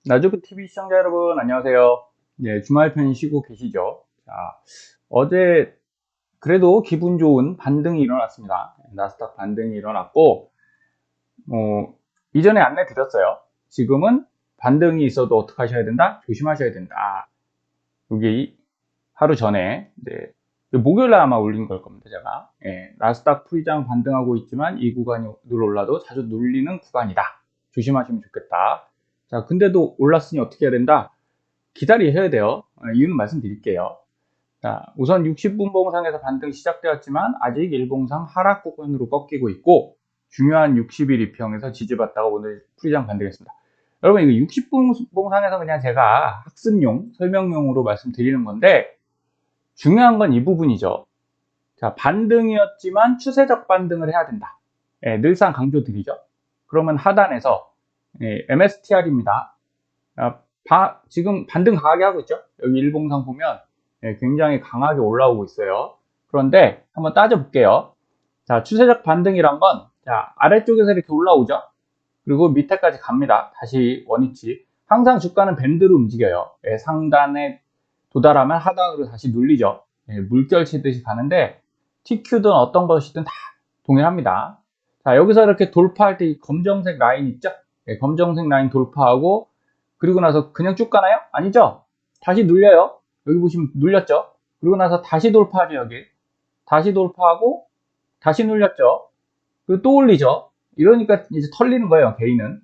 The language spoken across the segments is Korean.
나주크 TV 시청자 여러분 안녕하세요. 예, 주말 편히 쉬고 계시죠? 자, 어제 그래도 기분 좋은 반등이 일어났습니다. 나스닥 반등이 일어났고 이전에 안내 드렸어요. 지금은 반등이 있어도 어떻게 하셔야 된다? 조심하셔야 된다. 여기 하루 전에 이제 목요일날 아마 올린 걸 겁니다. 제가 나스닥 풀이장 반등하고 있지만 이 구간이 늘 올라도 자주 눌리는 구간이다. 조심하시면 좋겠다. 자, 근데도 올랐으니 어떻게 해야 된다? 기다리셔야 돼요. 이유는 말씀드릴게요. 자, 우선 60분 봉상에서 반등 시작되었지만 아직 일봉상 하락 구간으로 꺾이고 있고 중요한 60일 이평에서 지지받다가 오늘 풀이장 반등했습니다. 여러분 이거 60분 봉상에서 그냥 제가 학습용, 설명용으로 말씀드리는 건데 중요한 건 이 부분이죠. 자, 반등이었지만 추세적 반등을 해야 된다. 늘상 강조드리죠. 그러면 하단에서 MSTR입니다. 지금 반등 강하게 하고 있죠. 여기 일봉상 보면 굉장히 강하게 올라오고 있어요. 그런데 한번 따져볼게요. 자, 추세적 반등이란 건 자, 아래쪽에서 이렇게 올라오죠. 그리고 밑에까지 갑니다. 다시 원위치. 항상 주가는 밴드로 움직여요. 상단에 도달하면 하단으로 다시 눌리죠. 물결 치듯이 가는데 TQ든 어떤 것이든 다 동일합니다. 자, 여기서 이렇게 돌파할 때 이 검정색 라인 있죠? 검정색 라인 돌파하고 그리고 나서 그냥 쭉 가나요? 아니죠? 다시 눌려요. 여기 보시면 눌렸죠? 그리고 나서 다시 돌파하죠, 여기. 다시 돌파하고 다시 눌렸죠? 그리고 또 올리죠? 이러니까 이제 털리는 거예요, 개인은.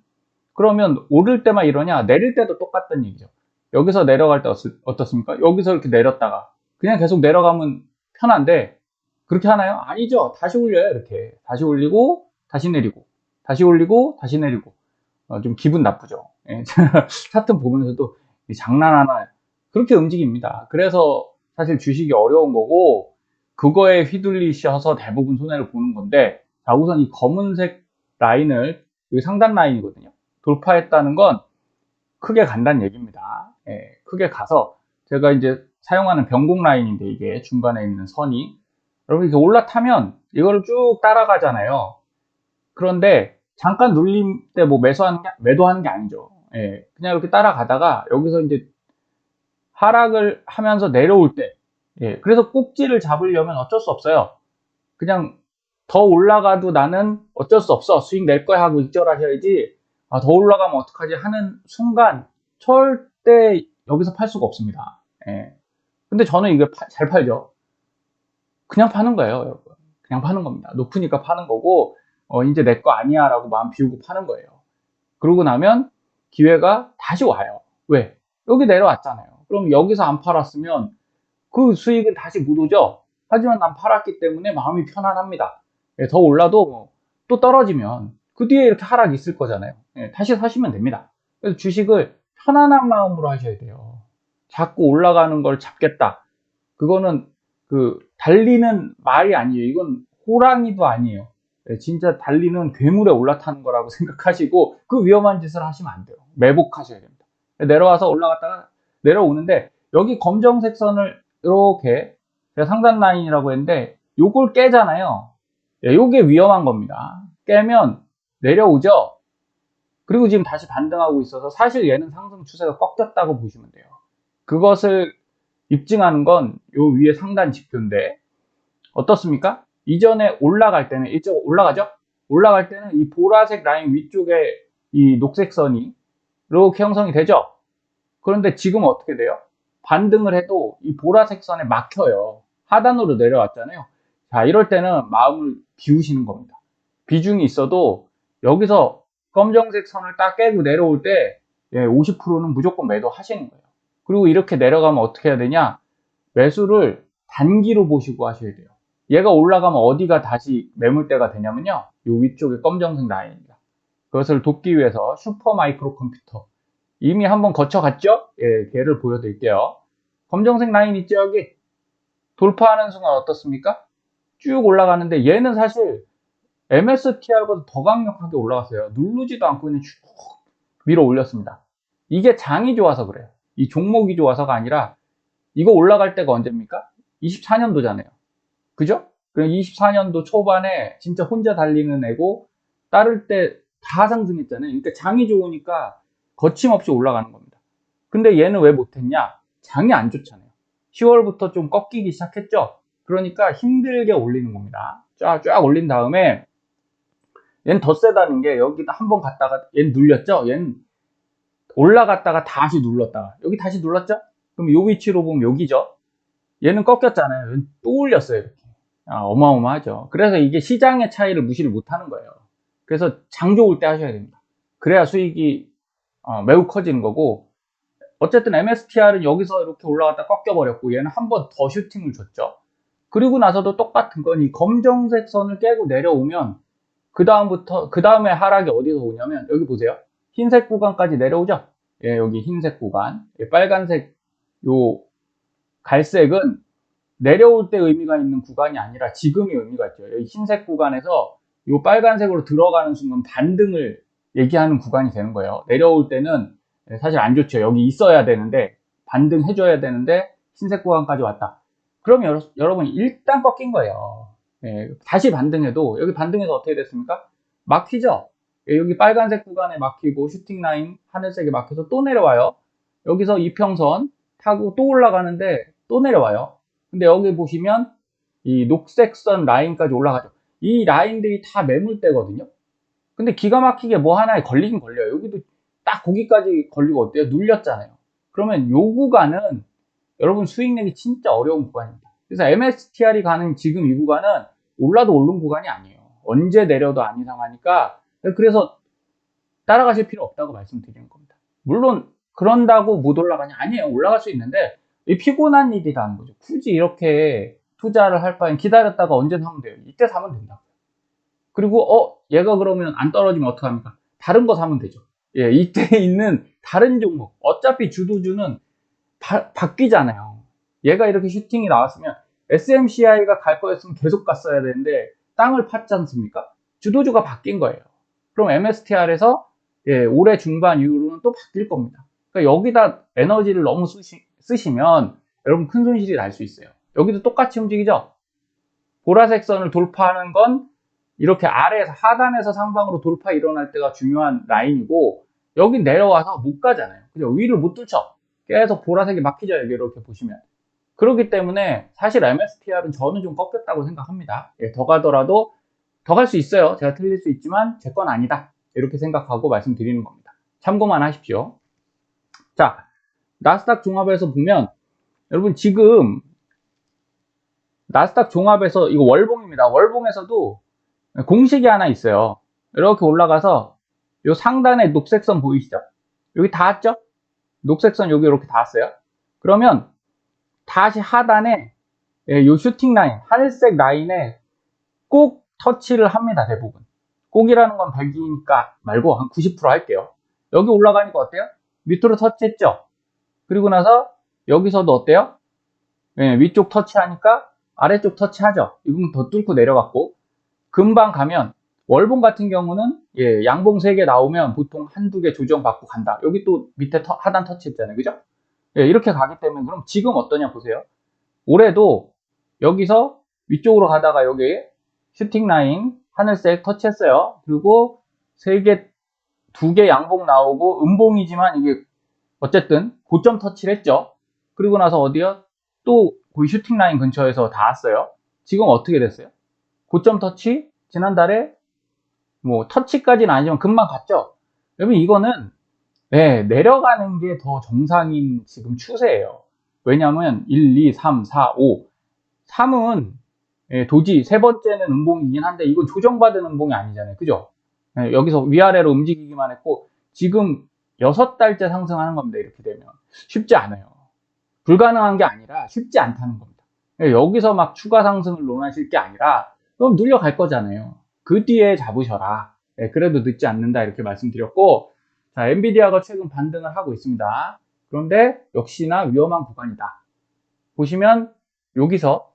그러면 오를 때만 이러냐? 내릴 때도 똑같다는 얘기죠. 여기서 내려갈 때 어떻습니까? 여기서 이렇게 내렸다가 그냥 계속 내려가면 편한데 그렇게 하나요? 아니죠. 다시 올려요, 이렇게. 다시 올리고 다시 내리고 다시 올리고 다시 내리고 좀 기분 나쁘죠. 차트 보면서도 장난하나 그렇게 움직입니다. 그래서 사실 주식이 어려운 거고 그거에 휘둘리셔서 대부분 손해를 보는 건데 자, 우선 이 검은색 라인을 여기 상단 라인이거든요. 돌파했다는 건 크게 간다는 얘기입니다. 크게 가서 제가 이제 사용하는 변곡 라인인데 이게 중간에 있는 선이 여러분 이렇게 올라타면 이거를 쭉 따라가잖아요. 그런데 잠깐 눌림 때 뭐 매도하는 게 아니죠. 그냥 이렇게 따라가다가 여기서 이제 하락을 하면서 내려올 때, 그래서 꼭지를 잡으려면 어쩔 수 없어요. 그냥 더 올라가도 나는 어쩔 수 없어. 수익 낼 거야 하고 익절하셔야지, 아, 더 올라가면 어떡하지 하는 순간 절대 여기서 팔 수가 없습니다. 근데 저는 이거 잘 팔죠. 그냥 파는 거예요, 여러분. 그냥 파는 겁니다. 높으니까 파는 거고, 이제 내 거 아니야 라고 마음 비우고 파는 거예요. 그러고 나면 기회가 다시 와요. 왜? 여기 내려왔잖아요. 그럼 여기서 안 팔았으면 그 수익은 다시 못 오죠? 하지만 난 팔았기 때문에 마음이 편안합니다. 더 올라도 또 떨어지면 그 뒤에 이렇게 하락이 있을 거잖아요. 다시 사시면 됩니다. 그래서 주식을 편안한 마음으로 하셔야 돼요. 자꾸 올라가는 걸 잡겠다. 그거는 그 달리는 말이 아니에요. 이건 호랑이도 아니에요. 진짜 달리는 괴물에 올라타는 거라고 생각하시고 그 위험한 짓을 하시면 안 돼요. 매복하셔야 됩니다. 내려와서 올라갔다가 내려오는데 여기 검정색 선을 이렇게 제가 상단 라인이라고 했는데 요걸 깨잖아요. 요게 위험한 겁니다. 깨면 내려오죠. 그리고 지금 다시 반등하고 있어서 사실 얘는 상승 추세가 꺾였다고 보시면 돼요. 그것을 입증하는 건 요 위에 상단 지표인데 어떻습니까? 이전에 올라갈 때는 이쪽 올라가죠? 올라갈 때는 이 보라색 라인 위쪽에 이 녹색 선이 이렇게 형성이 되죠? 그런데 지금 어떻게 돼요? 반등을 해도 이 보라색 선에 막혀요. 하단으로 내려왔잖아요. 자, 이럴 때는 마음을 비우시는 겁니다. 비중이 있어도 여기서 검정색 선을 딱 깨고 내려올 때 50%는 무조건 매도하시는 거예요. 그리고 이렇게 내려가면 어떻게 해야 되냐? 매수를 단기로 보시고 하셔야 돼요. 얘가 올라가면 어디가 다시 매물대가 되냐면요. 요 위쪽에 검정색 라인입니다. 그것을 돕기 위해서 슈퍼 마이크로 컴퓨터 이미 한번 거쳐갔죠? 걔를 보여드릴게요. 검정색 라인 있죠, 여기? 돌파하는 순간 어떻습니까? 쭉 올라가는데 얘는 사실 MSTR보다 더 강력하게 올라갔어요. 누르지도 않고 그냥 쭉 밀어 올렸습니다. 이게 장이 좋아서 그래요. 이 종목이 좋아서가 아니라 이거 올라갈 때가 언제입니까? 24년도잖아요. 그죠? 그럼 24년도 초반에 진짜 혼자 달리는 애고 따를 때 다 상승했잖아요. 그러니까 장이 좋으니까 거침없이 올라가는 겁니다. 근데 얘는 왜 못했냐? 장이 안 좋잖아요. 10월부터 좀 꺾이기 시작했죠. 그러니까 힘들게 올리는 겁니다. 쫙 올린 다음에 얘는 더 세다는 게 여기다 한번 갔다가 얘는 눌렸죠. 얘는 올라갔다가 다시 눌렀다가 여기 다시 눌렀죠. 그럼 요 위치로 보면 여기죠. 얘는 꺾였잖아요. 얘는 또 올렸어요. 이렇게. 어마어마하죠. 그래서 이게 시장의 차이를 무시를 못하는 거예요. 그래서 장 좋을 때 하셔야 됩니다. 그래야 수익이 매우 커지는 거고, 어쨌든 MSTR은 여기서 이렇게 올라갔다 꺾여버렸고 얘는 한 번 더 슈팅을 줬죠. 그리고 나서도 똑같은 건 이 검정색 선을 깨고 내려오면 그 다음에 하락이 어디서 오냐면 여기 보세요. 흰색 구간까지 내려오죠. 예, 여기 흰색 구간. 예, 빨간색 요 갈색은 내려올 때 의미가 있는 구간이 아니라 지금이 의미가 있죠. 여기 흰색 구간에서 요 빨간색으로 들어가는 순간 반등을 얘기하는 구간이 되는 거예요. 내려올 때는 사실 안 좋죠. 여기 있어야 되는데 반등해줘야 되는데 흰색 구간까지 왔다. 그럼 여러분 일단 꺾인 거예요. 예, 다시 반등해도 여기 반등해서 어떻게 됐습니까? 막히죠. 예, 여기 빨간색 구간에 막히고 슈팅 라인 하늘색에 막혀서 또 내려와요. 여기서 이평선 타고 또 올라가는데 또 내려와요. 근데 여기 보시면 이 녹색선 라인까지 올라가죠. 이 라인들이 다 매물대거든요. 근데 기가 막히게 뭐 하나에 걸리긴 걸려요. 여기도 딱 거기까지 걸리고 어때요? 눌렸잖아요. 그러면 요 구간은 여러분 수익 내기 진짜 어려운 구간입니다. 그래서 MSTR이 가는 지금 이 구간은 올라도 오른 구간이 아니에요. 언제 내려도 안 이상하니까, 그래서 따라가실 필요 없다고 말씀드리는 겁니다. 물론 그런다고 못 올라가냐? 아니에요. 올라갈 수 있는데 이 피곤한 일이라는 거죠. 굳이 이렇게 투자를 할 바엔 기다렸다가 언제 사면 돼요? 이때 사면 된다. 그리고 얘가 그러면 안 떨어지면 어떡합니까? 다른 거 사면 되죠. 예, 이때 있는 다른 종목, 어차피 주도주는 바뀌잖아요. 얘가 이렇게 슈팅이 나왔으면 SMCI가 갈 거였으면 계속 갔어야 되는데 땅을 팠지 않습니까? 주도주가 바뀐 거예요. 그럼 MSTR에서 올해 중반 이후로는 또 바뀔 겁니다. 그러니까 여기다 에너지를 너무 쓰시면 여러분 큰 손실이 날 수 있어요. 여기도 똑같이 움직이죠? 보라색 선을 돌파하는 건 이렇게 아래에서 하단에서 상방으로 돌파 일어날 때가 중요한 라인이고, 여기 내려와서 못 가잖아요. 그죠? 위를 못 뚫죠. 계속 보라색이 막히죠. 여기 이렇게 보시면. 그렇기 때문에 사실 MSTR은 저는 좀 꺾였다고 생각합니다. 예, 더 가더라도 더 갈 수 있어요. 제가 틀릴 수 있지만 제 건 아니다. 이렇게 생각하고 말씀드리는 겁니다. 참고만 하십시오. 자, 나스닥 종합에서 보면 여러분 지금 나스닥 종합에서 이거 월봉입니다. 월봉에서도 공식이 하나 있어요. 이렇게 올라가서 요 상단에 녹색선 보이시죠? 여기 닿았죠? 녹색선 여기 이렇게 닿았어요. 그러면 다시 하단에 요 슈팅 라인, 하늘색 라인에 꼭 터치를 합니다. 대부분. 꼭이라는 건 100이니까 말고 한 90% 할게요. 여기 올라가니까 어때요? 밑으로 터치했죠? 그리고 나서 여기서도 어때요? 위쪽 터치하니까 아래쪽 터치하죠? 이건 더 뚫고 내려갔고, 금방 가면 월봉 같은 경우는 양봉 3개 나오면 보통 한두 개 조정받고 간다. 여기 또 밑에 하단 터치했잖아요. 그죠? 이렇게 가기 때문에 그럼 지금 어떠냐 보세요. 올해도 여기서 위쪽으로 가다가 여기 슈팅 라인 하늘색 터치했어요. 그리고 3개, 2개 양봉 나오고 음봉이지만 이게 어쨌든 고점 터치를 했죠. 그리고 나서 어디요? 또 거의 슈팅 라인 근처에서 닿았어요. 지금 어떻게 됐어요? 고점 터치 지난달에 뭐 터치까지는 아니지만 금방 갔죠. 여러분 이거는 내려가는 게 더 정상인 지금 추세예요. 왜냐하면 1, 2, 3, 4, 5 3은 도지 세 번째는 음봉이긴 한데 이건 조정받은 음봉이 아니잖아요. 그죠? 여기서 위아래로 움직이기만 했고 지금 6달째 상승하는 겁니다. 이렇게 되면 쉽지 않아요. 불가능한 게 아니라 쉽지 않다는 겁니다. 여기서 막 추가 상승을 논하실 게 아니라 그럼 눌려갈 거잖아요. 그 뒤에 잡으셔라. 그래도 늦지 않는다 이렇게 말씀드렸고, 자, 엔비디아가 최근 반등을 하고 있습니다. 그런데 역시나 위험한 구간이다. 보시면 여기서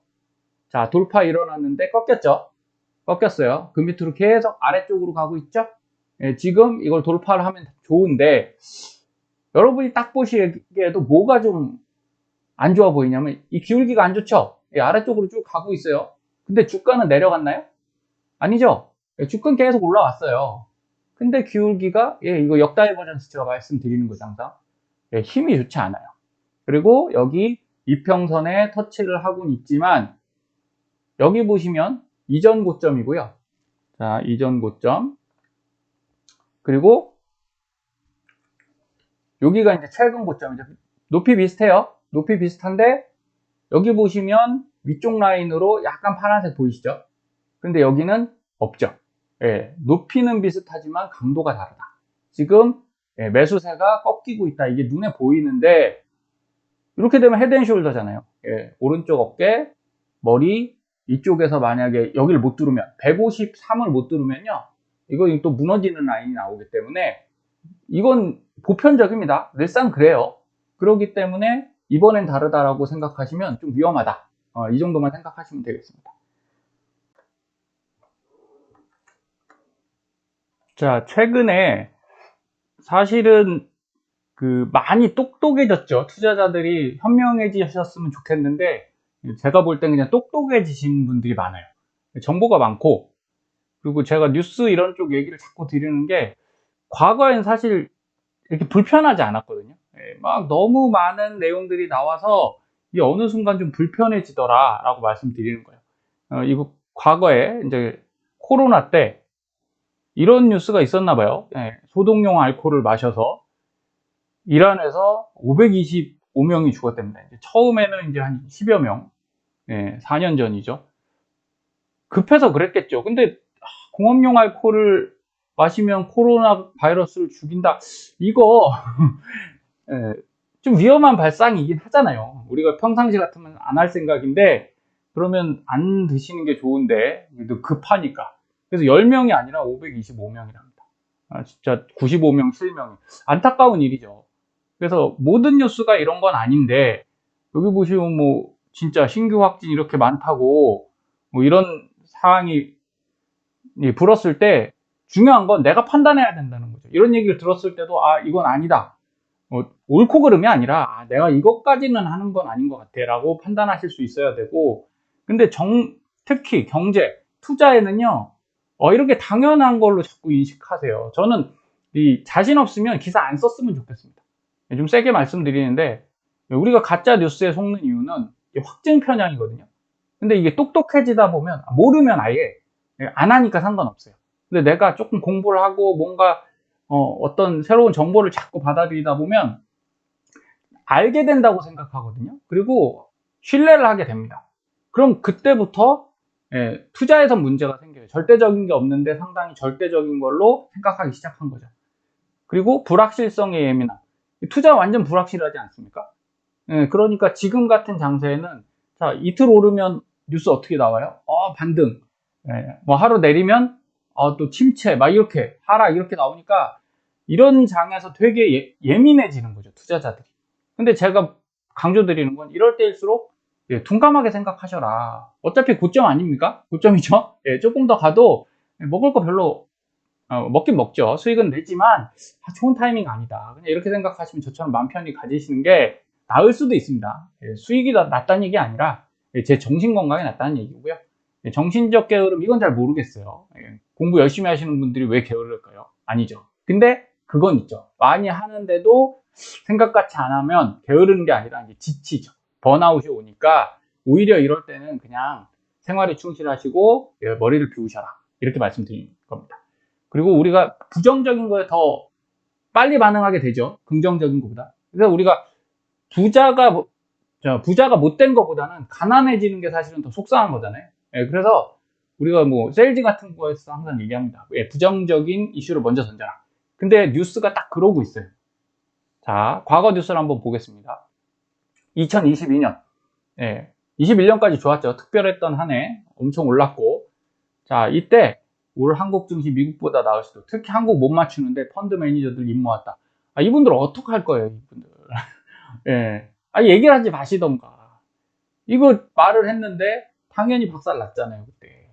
자 돌파 일어났는데 꺾였죠. 꺾였어요. 그 밑으로 계속 아래쪽으로 가고 있죠. 지금 이걸 돌파를 하면 좋은데 여러분이 딱 보시기에도 뭐가 좀 안 좋아 보이냐면 이 기울기가 안 좋죠. 아래쪽으로 쭉 가고 있어요. 근데 주가는 내려갔나요? 아니죠. 주가는 계속 올라왔어요. 근데 기울기가, 이거 역다이버전스 제가 말씀드리는 거죠, 항상. 힘이 좋지 않아요. 그리고 여기 이평선에 터치를 하고는 있지만, 여기 보시면 이전 고점이고요. 자, 이전 고점. 그리고 여기가 이제 최근 고점이죠. 높이 비슷해요. 높이 비슷한데, 여기 보시면 위쪽 라인으로 약간 파란색 보이시죠? 근데 여기는 없죠. 높이는 비슷하지만 강도가 다르다. 지금 매수세가 꺾이고 있다. 이게 눈에 보이는데, 이렇게 되면 헤드앤숄더잖아요. 오른쪽 어깨, 머리, 이쪽에서 만약에 여기를 못 뚫으면, 153을 못 뚫으면요, 이거 또 무너지는 라인이 나오기 때문에, 이건 보편적입니다. 늘상 그래요. 그렇기 때문에 이번엔 다르다라고 생각하시면 좀 위험하다. 이 정도만 생각하시면 되겠습니다. 자, 최근에 사실은 많이 똑똑해졌죠. 투자자들이 현명해지셨으면 좋겠는데, 제가 볼 땐 그냥 똑똑해지신 분들이 많아요. 정보가 많고, 그리고 제가 뉴스 이런 쪽 얘기를 자꾸 드리는 게, 과거엔 사실 이렇게 불편하지 않았거든요. 막 너무 많은 내용들이 나와서 이 어느 순간 좀 불편해지더라 라고 말씀드리는 거예요. 이거 과거에 이제 코로나 때 이런 뉴스가 있었나 봐요. 소독용 알코올을 마셔서 이란에서 525명이 죽었답니다. 처음에는 이제 한 10여 명, 4년 전이죠. 급해서 그랬겠죠. 근데 공업용 알코올을 마시면 코로나 바이러스를 죽인다. 이거 좀 위험한 발상이긴 하잖아요. 우리가 평상시 같으면 안 할 생각인데, 그러면 안 드시는 게 좋은데 급하니까. 그래서 10명이 아니라 525명이랍니다. 진짜 95명 실명이 안타까운 일이죠. 그래서 모든 뉴스가 이런 건 아닌데, 여기 보시면 뭐 진짜 신규 확진 이렇게 많다고 뭐 이런 사항이 불었을 때, 중요한 건 내가 판단해야 된다는 거죠. 이런 얘기를 들었을 때도 이건 아니다, 옳고 그름이 아니라 내가 이것까지는 하는 건 아닌 것 같아 라고 판단하실 수 있어야 되고, 근데 특히 경제, 투자에는요, 이렇게 당연한 걸로 자꾸 인식하세요. 저는 자신 없으면 기사 안 썼으면 좋겠습니다. 좀 세게 말씀드리는데, 우리가 가짜 뉴스에 속는 이유는 확증 편향이거든요. 근데 이게 똑똑해지다 보면, 모르면 아예 안 하니까 상관없어요. 근데 내가 조금 공부를 하고 뭔가 어떤 새로운 정보를 자꾸 받아들이다 보면 알게 된다고 생각하거든요. 그리고 신뢰를 하게 됩니다. 그럼 그때부터 투자에서 문제가 생겨요. 절대적인 게 없는데 상당히 절대적인 걸로 생각하기 시작한 거죠. 그리고 불확실성에 예민한, 투자 완전 불확실하지 않습니까? 그러니까 지금 같은 장세에는, 자, 이틀 오르면 뉴스 어떻게 나와요? 반등. 뭐 하루 내리면 또 침체, 막 이렇게 하락 이렇게 나오니까 이런 장에서 되게 예민해지는 거죠, 투자자들이. 근데 제가 강조드리는 건, 이럴 때일수록 둔감하게 생각하셔라. 어차피 고점 아닙니까? 고점이죠. 조금 더 가도 먹을 거 별로 먹긴 먹죠. 수익은 내지만 좋은 타이밍 아니다. 그냥 이렇게 생각하시면 저처럼 마음 편히 가지시는 게 나을 수도 있습니다. 수익이 낮다는 얘기 아니라 제 정신 건강이 낮다는 얘기고요. 정신적 게으름, 이건 잘 모르겠어요. 공부 열심히 하시는 분들이 왜 게으를까요? 아니죠. 근데 그건 있죠. 많이 하는데도 생각같이 안 하면 게으르는 게 아니라 이제 지치죠. 번아웃이 오니까 오히려 이럴 때는 그냥 생활에 충실하시고 머리를 비우셔라, 이렇게 말씀드리는 겁니다. 그리고 우리가 부정적인 거에 더 빨리 반응하게 되죠. 긍정적인 것보다. 그래서 우리가 부자가 못된 것보다는 가난해지는 게 사실은 더 속상한 거잖아요. 그래서 우리가 뭐 세일즈 같은 거에서 항상 얘기합니다. 부정적인 이슈를 먼저 던져라. 근데 뉴스가 딱 그러고 있어요. 자, 과거 뉴스를 한번 보겠습니다. 2022년, 21년까지 좋았죠. 특별했던 한 해, 엄청 올랐고, 자, 이때 올 한국 증시 미국보다 나을 수도, 특히 한국 못 맞추는데 펀드 매니저들 입 모았다. 이분들 어떡할 거예요, 이분들. 얘기를 하지 마시던가. 이거 말을 했는데 당연히 박살 났잖아요, 그때.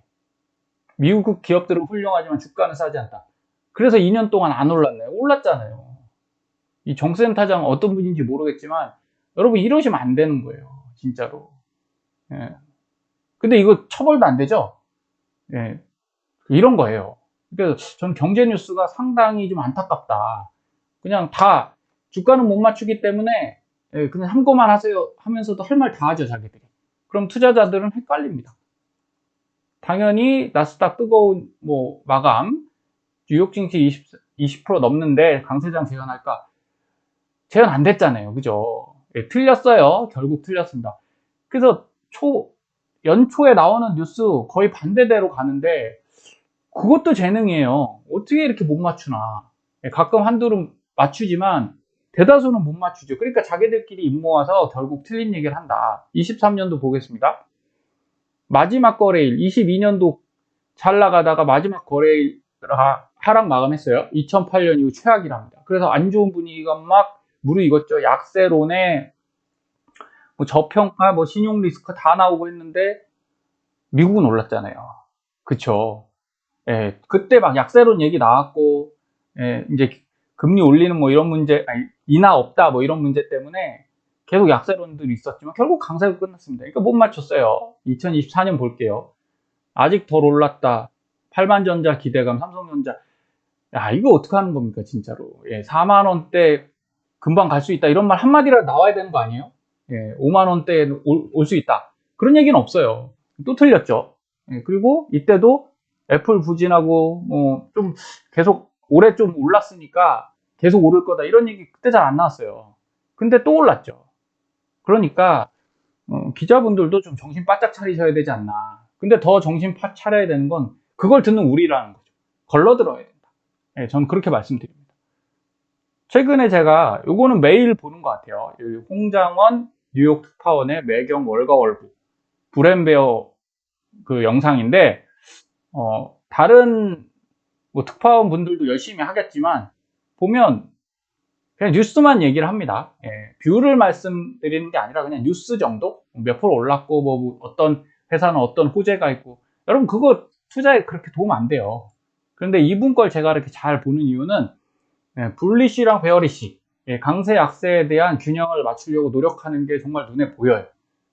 미국 기업들은 훌륭하지만 주가는 싸지 않다. 그래서 2년 동안 안 올랐네요. 올랐잖아요. 이 정센터장 어떤 분인지 모르겠지만, 여러분 이러시면 안 되는 거예요, 진짜로. 근데 이거 처벌도 안 되죠? 이런 거예요. 그래서 저는 경제 뉴스가 상당히 좀 안타깝다. 그냥 다 주가는 못 맞추기 때문에 그냥 참고만 하세요 하면서도 할 말 다 하죠, 자기들이. 그럼 투자자들은 헷갈립니다. 당연히 나스닥 뜨거운 뭐 마감, 뉴욕 증시 20% 넘는데 강세장 재현할까? 재현 안 됐잖아요. 그죠? 틀렸어요. 결국 틀렸습니다. 그래서 연초에 나오는 뉴스 거의 반대대로 가는데 그것도 재능이에요. 어떻게 이렇게 못 맞추나. 가끔 한둘은 맞추지만 대다수는 못 맞추죠. 그러니까 자기들끼리 입 모아서 결국 틀린 얘기를 한다. 23년도 보겠습니다. 마지막 거래일, 22년도 잘 나가다가 마지막 거래일 하락 마감했어요. 2008년 이후 최악이랍니다. 그래서 안 좋은 분위기가 막 무르익었죠. 약세론에 뭐 저평가, 뭐 신용 리스크 다 나오고 했는데 미국은 올랐잖아요. 그쵸? 예, 그때 막 약세론 얘기 나왔고, 이제 금리 올리는 뭐 이런 문제, 아니, 인하 없다 뭐 이런 문제 때문에 계속 약세론들이 있었지만 결국 강세로 끝났습니다. 그러니까 못 맞췄어요. 2024년 볼게요. 아직 덜 올랐다. 8만전자 기대감, 삼성전자. 야, 이거 어떻게 하는 겁니까, 진짜로. 4만원대 금방 갈 수 있다. 이런 말 한마디라도 나와야 되는 거 아니에요? 5만원대에 올 수 있다. 그런 얘기는 없어요. 또 틀렸죠. 그리고 이때도 애플 부진하고, 좀 계속 올해 좀 올랐으니까 계속 오를 거다. 이런 얘기 그때 잘 안 나왔어요. 근데 또 올랐죠. 그러니까, 기자분들도 좀 정신 바짝 차리셔야 되지 않나. 근데 더 정신 차려야 되는 건 그걸 듣는 우리라는 거죠. 걸러 들어야 된다. 저는 그렇게 말씀드립니다. 최근에 제가 요거는 매일 보는 것 같아요. 홍장원 뉴욕 특파원의 매경 월가 월부 브랜베어 그 영상인데 다른 뭐 특파원 분들도 열심히 하겠지만 보면 그냥 뉴스만 얘기를 합니다. 뷰를 말씀드리는 게 아니라 그냥 뉴스 정도 몇 프로 올랐고 뭐 어떤 회사는 어떤 호재가 있고 여러분 그거 투자에 그렇게 도움 안 돼요. 그런데 이분 걸 제가 이렇게 잘 보는 이유는 불리시랑 베어리시, 강세 약세에 대한 균형을 맞추려고 노력하는 게 정말 눈에 보여요.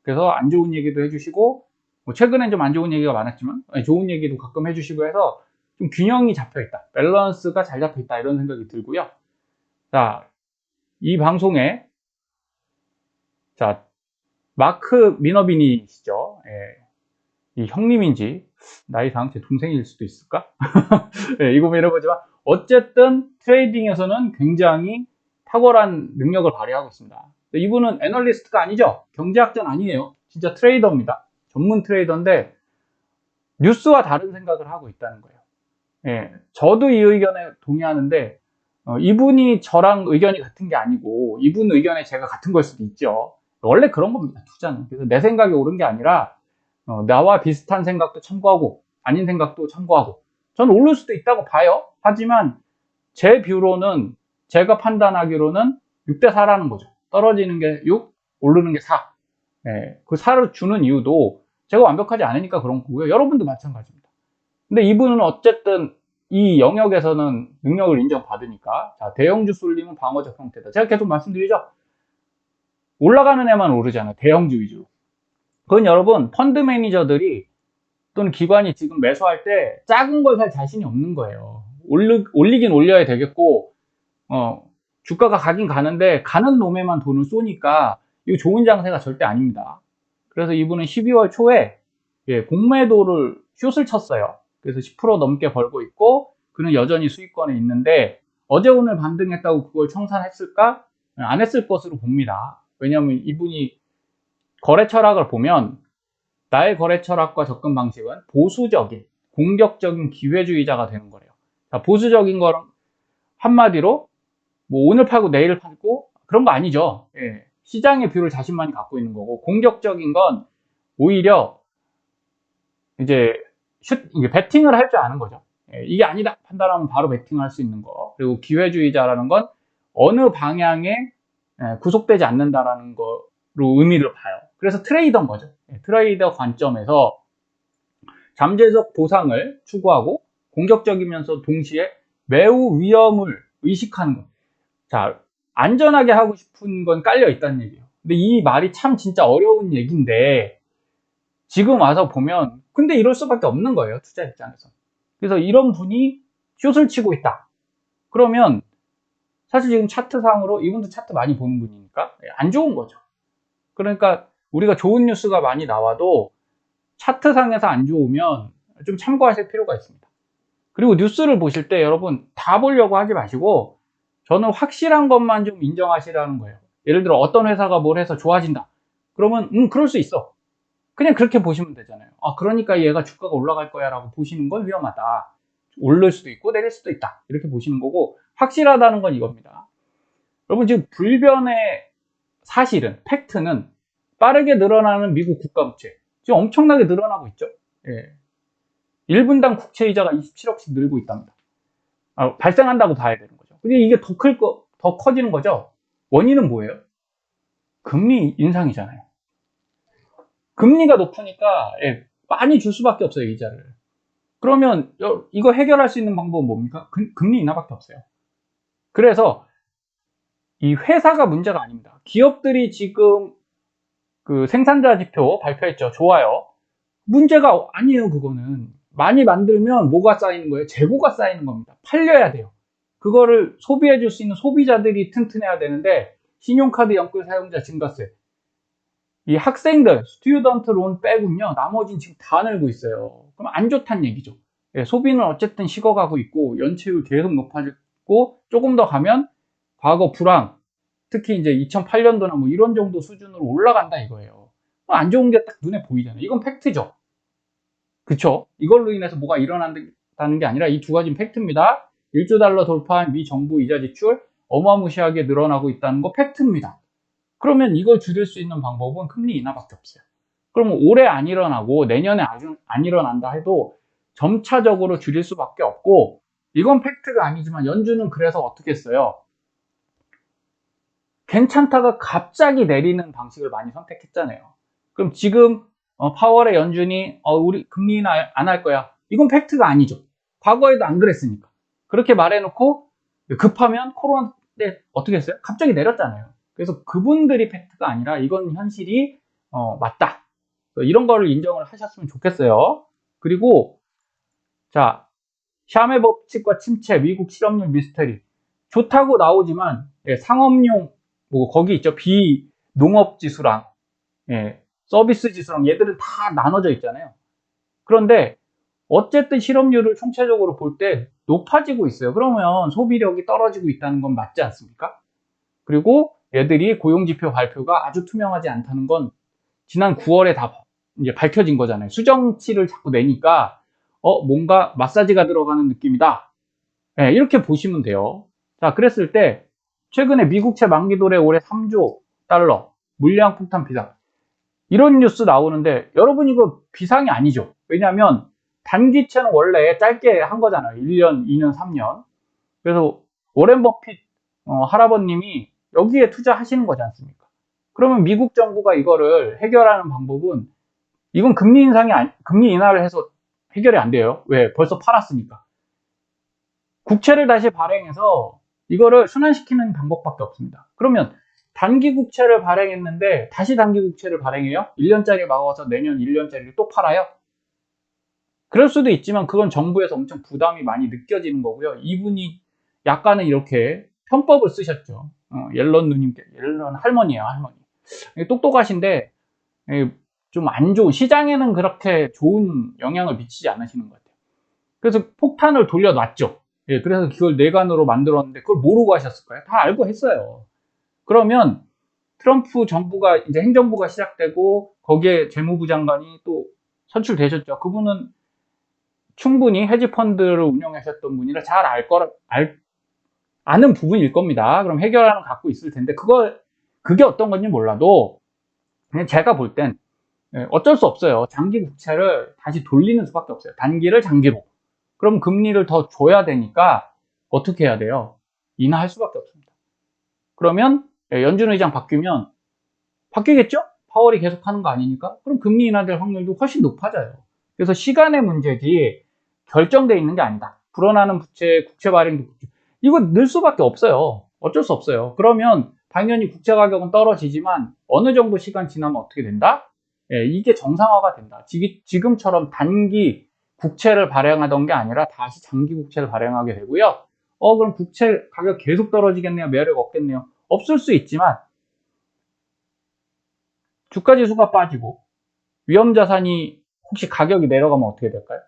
그래서 안 좋은 얘기도 해주시고 뭐 최근엔 좀 안 좋은 얘기가 많았지만 좋은 얘기도 가끔 해주시고 해서 좀 균형이 잡혀있다, 밸런스가 잘 잡혀있다 이런 생각이 들고요. 자, 이 방송에 자 마크 미너비니시죠. 이 형님인지 나이상 제 동생일 수도 있을까? 이거 밀어보지만 어쨌든 트레이딩에서는 굉장히 탁월한 능력을 발휘하고 있습니다. 이분은 애널리스트가 아니죠. 경제학자는 아니에요. 진짜 트레이더입니다. 전문 트레이더인데 뉴스와 다른 생각을 하고 있다는 거예요. 저도 이 의견에 동의하는데 이분이 저랑 의견이 같은 게 아니고 이분 의견에 제가 같은 걸 수도 있죠. 원래 그런 겁니다. 투자는. 그래서 내 생각이 옳은 게 아니라 나와 비슷한 생각도 참고하고 아닌 생각도 참고하고 저는 오를 수도 있다고 봐요. 하지만 제 뷰로는 제가 판단하기로는 6대 4라는 거죠. 떨어지는 게 6, 오르는 게 4. 그 4를 주는 이유도 제가 완벽하지 않으니까 그런 거고요. 여러분도 마찬가지입니다. 근데 이분은 어쨌든 이 영역에서는 능력을 인정받으니까 자, 대형주 쏠림은 방어적 형태다. 제가 계속 말씀드리죠. 올라가는 애만 오르잖아요. 대형주 위주로. 그건 여러분 펀드 매니저들이 또는 기관이 지금 매수할 때 작은 걸 살 자신이 없는 거예요. 올리긴 올려야 되겠고 주가가 가긴 가는데 가는 놈에만 돈을 쏘니까 이거 좋은 장세가 절대 아닙니다. 그래서 이분은 12월 초에 공매도를 숏을 쳤어요. 그래서 10% 넘게 벌고 있고 그는 여전히 수익권에 있는데 어제 오늘 반등했다고 그걸 청산했을까? 안 했을 것으로 봅니다. 왜냐하면 이분이 거래 철학을 보면 나의 거래 철학과 접근 방식은 보수적인, 공격적인 기회주의자가 되는 거래요. 자, 보수적인 거는 한마디로 뭐 오늘 팔고 내일 팔고 그런 거 아니죠. 시장의 뷰를 자신만이 갖고 있는 거고 공격적인 건 오히려 이제 배팅을 할 줄 아는 거죠. 이게 아니다 판단하면 바로 배팅을 할 수 있는 거. 그리고 기회주의자라는 건 어느 방향에 구속되지 않는다라는 거로 의미를 봐요. 그래서 트레이더인 거죠. 트레이더 관점에서 잠재적 보상을 추구하고 공격적이면서 동시에 매우 위험을 의식하는 것. 자, 안전하게 하고 싶은 건 깔려 있다는 얘기예요. 근데 이 말이 참 진짜 어려운 얘기인데 지금 와서 보면 근데 이럴 수밖에 없는 거예요. 투자 입장에서. 그래서 이런 분이 숏을 치고 있다. 그러면 사실 지금 차트상으로 이분도 차트 많이 보는 분이니까 안 좋은 거죠. 그러니까 우리가 좋은 뉴스가 많이 나와도 차트상에서 안 좋으면 좀 참고하실 필요가 있습니다. 그리고 뉴스를 보실 때 여러분 다 보려고 하지 마시고 저는 확실한 것만 좀 인정하시라는 거예요. 예를 들어 어떤 회사가 뭘 해서 좋아진다. 그러면 그럴 수 있어. 그냥 그렇게 보시면 되잖아요. 아, 그러니까 얘가 주가가 올라갈 거야 라고 보시는 건 위험하다. 오를 수도 있고 내릴 수도 있다. 이렇게 보시는 거고 확실하다는 건 이겁니다. 여러분 지금 불변의 사실은 팩트는 빠르게 늘어나는 미국 국가부채 지금 엄청나게 늘어나고 있죠. 예. 1분당 국채이자가 27억씩 늘고 있답니다. 발생한다고 봐야 되는 거죠. 근데 이게 더 커지는 거죠. 원인은 뭐예요? 금리 인상이잖아요. 금리가 높으니까 많이 줄 수밖에 없어요, 이자를. 그러면 이거 해결할 수 있는 방법은 뭡니까? 금리 인하밖에 없어요. 그래서 이 회사가 문제가 아닙니다. 기업들이 지금 그 생산자 지표 발표했죠. 좋아요. 문제가 아니에요, 그거는. 많이 만들면 뭐가 쌓이는 거예요? 재고가 쌓이는 겁니다. 팔려야 돼요. 그거를 소비해 줄 수 있는 소비자들이 튼튼해야 되는데 신용카드 연끌 사용자 증가세. 이 학생들, 스튜던트 론 빼군요. 나머지는 지금 다 늘고 있어요. 그럼 안 좋다는 얘기죠. 소비는 어쨌든 식어가고 있고 연체율 계속 높아지고 조금 더 가면 과거 불황, 특히 이제 2008년도나 뭐 이런 정도 수준으로 올라간다 이거예요. 안 좋은 게 딱 눈에 보이잖아요. 이건 팩트죠. 그쵸? 이걸로 인해서 뭐가 일어난다는 게 아니라 이 두 가지는 팩트입니다. 1조 달러 돌파한 미 정부 이자 지출 어마무시하게 늘어나고 있다는 거 팩트입니다. 그러면 이걸 줄일 수 있는 방법은 금리 인하밖에 없어요. 그러면 올해 안 일어나고 내년에 안 일어난다 해도 점차적으로 줄일 수밖에 없고 이건 팩트가 아니지만 연준은 그래서 어떻게 했어요? 괜찮다가 갑자기 내리는 방식을 많이 선택했잖아요. 그럼 지금 파월의 연준이 우리 금리 인하 안 할 거야. 이건 팩트가 아니죠. 과거에도 안 그랬으니까. 그렇게 말해놓고 급하면 코로나 때 어떻게 했어요? 갑자기 내렸잖아요. 그래서 그분들이 팩트가 아니라 이건 현실이 맞다. 이런 거를 인정을 하셨으면 좋겠어요. 그리고 자, 샤메 법칙과 침체, 미국 실업률 미스터리 좋다고 나오지만 상업용 뭐 거기 있죠. 비농업 지수랑 서비스 지수랑 얘들은 다 나눠져 있잖아요. 그런데 어쨌든 실업률을 총체적으로 볼 때 높아지고 있어요. 그러면 소비력이 떨어지고 있다는 건 맞지 않습니까? 그리고 얘들이 고용지표 발표가 아주 투명하지 않다는 건 지난 9월에 다 이제 밝혀진 거잖아요. 수정치를 자꾸 내니까 뭔가 마사지가 들어가는 느낌이다. 이렇게 보시면 돼요. 자, 그랬을 때 최근에 미국채 만기 도래 올해 3조 달러 물량 폭탄 비상 이런 뉴스 나오는데 여러분 이거 비상이 아니죠. 왜냐하면 단기채는 원래 짧게 한 거잖아요. 1년, 2년, 3년. 그래서 워렌 버핏 할아버님이 여기에 투자하시는 거지 않습니까? 그러면 미국 정부가 이거를 해결하는 방법은 이건 금리 인하를 해서 해결이 안 돼요. 왜? 벌써 팔았으니까. 국채를 다시 발행해서 이거를 순환시키는 방법밖에 없습니다. 그러면 단기 국채를 발행했는데 다시 단기 국채를 발행해요? 1년짜리 막아서 내년 1년짜리를 또 팔아요? 그럴 수도 있지만 그건 정부에서 엄청 부담이 많이 느껴지는 거고요. 이분이 약간은 이렇게 편법을 쓰셨죠. 옐런 누님께, 옐런 할머니예요, 할머니. 똑똑하신데 좀 안 좋은, 시장에는 그렇게 좋은 영향을 미치지 않으시는 것 같아요. 그래서 폭탄을 돌려놨죠. 그래서 그걸 뇌관으로 만들었는데 그걸 모르고 하셨을까요? 다 알고 했어요. 그러면 트럼프 정부가 이제 행정부가 시작되고 거기에 재무부 장관이 또 선출되셨죠. 그분은 충분히 헤지펀드를 운영하셨던 분이라 잘 아는 부분일 겁니다. 그럼 해결하는 갖고 있을 텐데 그게 어떤 건지 몰라도 그냥 제가 볼 땐 어쩔 수 없어요. 장기 국채를 다시 돌리는 수밖에 없어요. 단기를 장기로. 그럼 금리를 더 줘야 되니까 어떻게 해야 돼요? 인하할 수밖에 없습니다. 그러면 연준 의장 바뀌면 바뀌겠죠? 파월이 계속 하는 거 아니니까? 그럼 금리 인하될 확률도 훨씬 높아져요. 그래서 시간의 문제지 결정되어 있는 게 아니다. 불어나는 부채, 국채 발행도 이거 늘 수밖에 없어요. 어쩔 수 없어요. 그러면 당연히 국채 가격은 떨어지지만 어느 정도 시간 지나면 어떻게 된다? 이게 정상화가 된다. 지금처럼 단기 국채를 발행하던 게 아니라 다시 장기 국채를 발행하게 되고요. 그럼 국채 가격 계속 떨어지겠네요. 매력 없겠네요. 없을 수 있지만 주가 지수가 빠지고 위험자산이 혹시 가격이 내려가면 어떻게 될까요?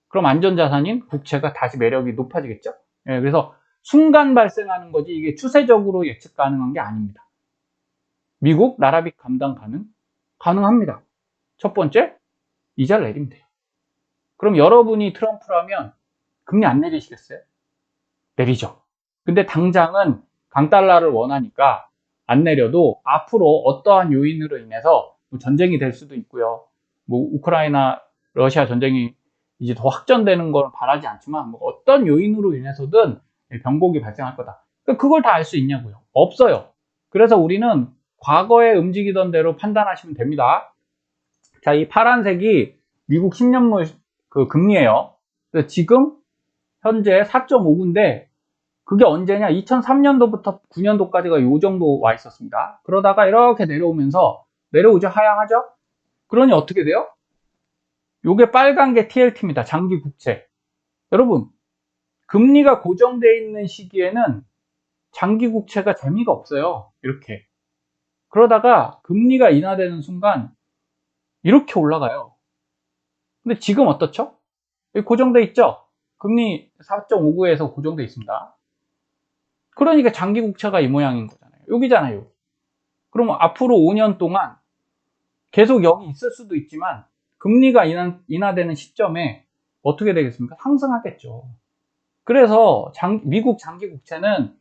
그럼 안전자산인 국채가 다시 매력이 높아지겠죠? 예, 그래서 순간 발생하는 거지 이게 추세적으로 예측 가능한 게 아닙니다. 미국 나라빚 감당 가능합니다. 첫 번째, 이자를 내리면 돼요. 그럼 여러분이 트럼프라면 금리 안 내리시겠어요? 내리죠. 근데 당장은 강달러를 원하니까 안 내려도 앞으로 어떠한 요인으로 인해서 뭐 전쟁이 될 수도 있고요. 뭐 우크라이나 러시아 전쟁이 이제 더 확전되는 걸 바라지 않지만 뭐 어떤 요인으로 인해서든 병곡이 발생할 거다. 그걸 다 알 수 있냐고요? 없어요. 그래서 우리는 과거에 움직이던 대로 판단하시면 됩니다. 자, 이 파란색이 미국 10년물 그 금리예요. 지금 현재 4.59인데 그게 언제냐? 2003년도부터 9년도까지가 요 정도 와 있었습니다. 그러다가 이렇게 내려오면서 내려오죠. 하향하죠. 그러니 어떻게 돼요? 요게 빨간 게 TLT입니다. 장기 국채. 여러분, 금리가 고정되어 있는 시기에는 장기 국채가 재미가 없어요. 이렇게. 그러다가 금리가 인하되는 순간 이렇게 올라가요. 근데 지금 어떻죠? 고정돼 있죠? 금리 4.59에서 고정돼 있습니다. 그러니까 장기 국채가 이 모양인 거잖아요. 여기잖아요. 그러면 앞으로 5년 동안 계속 여기 있을 수도 있지만 금리가 인하되는 시점에 어떻게 되겠습니까? 상승하겠죠. 그래서 미국 장기 국채는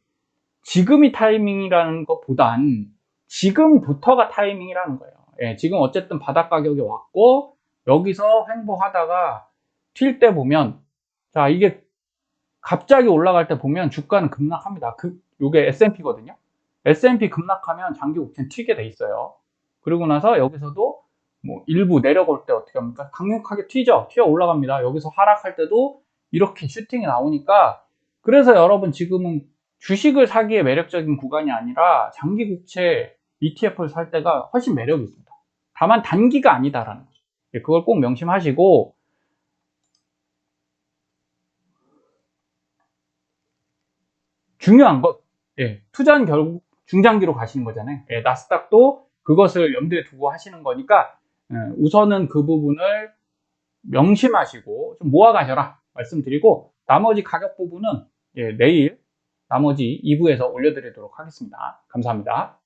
지금이 타이밍이라는 것보단 지금부터가 타이밍이라는 거예요. 예, 지금 어쨌든 바닥 가격이 왔고 여기서 횡보하다가 튈 때 보면 자 이게 갑자기 올라갈 때 보면 주가는 급락합니다. 요게 S&P거든요. S&P 급락하면 장기 국채는 튀게 돼 있어요. 그리고 나서 여기서도 뭐 일부 내려올 때 어떻게 합니까? 강력하게 튀죠. 튀어 올라갑니다. 여기서 하락할 때도 이렇게 슈팅이 나오니까 그래서 여러분 지금은 주식을 사기에 매력적인 구간이 아니라 장기 국채 ETF를 살 때가 훨씬 매력이 있습니다. 다만 단기가 아니다라는 거죠. 그걸 꼭 명심하시고 중요한 것, 투자는 결국 중장기로 가시는 거잖아요. 나스닥도 그것을 염두에 두고 하시는 거니까 우선은 그 부분을 명심하시고 좀 모아 가셔라 말씀드리고 나머지 가격 부분은 내일 나머지 2부에서 올려드리도록 하겠습니다. 감사합니다.